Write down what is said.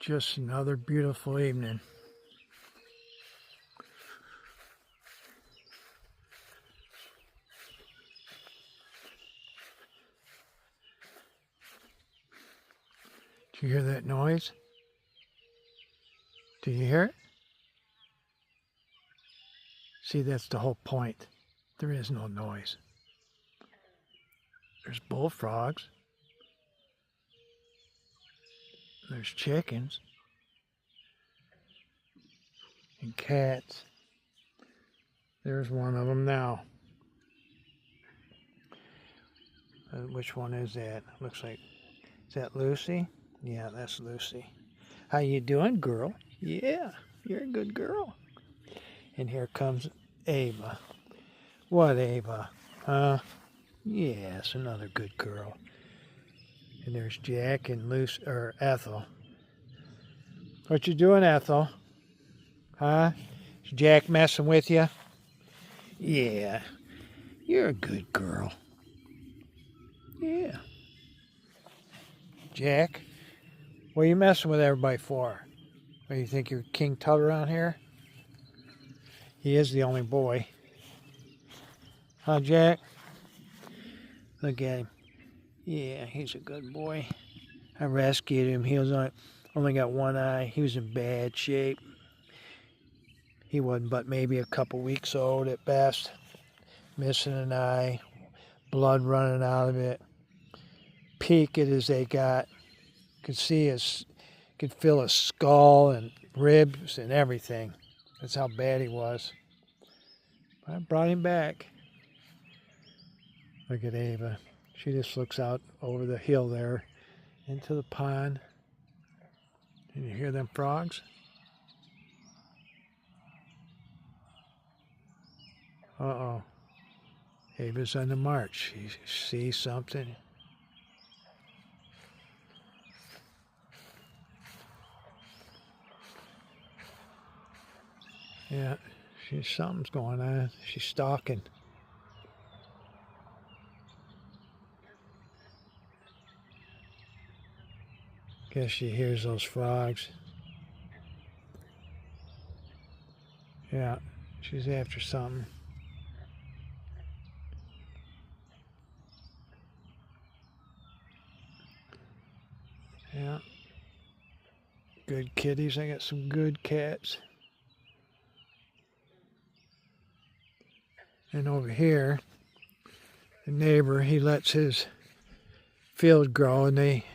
Just another beautiful evening. Did you hear that noise? Do you hear it? See, that's the whole point. There is no noise. There's bullfrogs. There's chickens. And cats. There's one of them now. Which one is that? Looks like, is that Lucy? Yeah, that's Lucy. How you doing, girl? Yeah, you're a good girl. And here comes Ava. What, Ava? Yes, another good girl. And there's Jack and Lucy, or Ethel. What you doing, Ethel? Huh? Is Jack messing with you? Yeah, you're a good girl. Yeah. Jack, what are you messing with everybody for? What, you think you're King Tut around here? He is the only boy. Huh, Jack? Look at him. Yeah, he's a good boy. I rescued him. He was only got one eye. He was in bad shape. He wasn't but maybe a couple weeks old at best. Missing an eye. Blood running out of it. Peaked as they got. Could feel his skull and ribs and everything. That's how bad he was. But I brought him back. Look at Ava. She just looks out over the hill there into the pond. Can you hear them frogs? Uh-oh. Ava's on the march. She sees something. Yeah, something's going on. She's stalking. Guess she hears those frogs. Yeah, she's after something. Yeah. Good kitties. I got some good cats. And over here, the neighbor, he lets his field grow, and they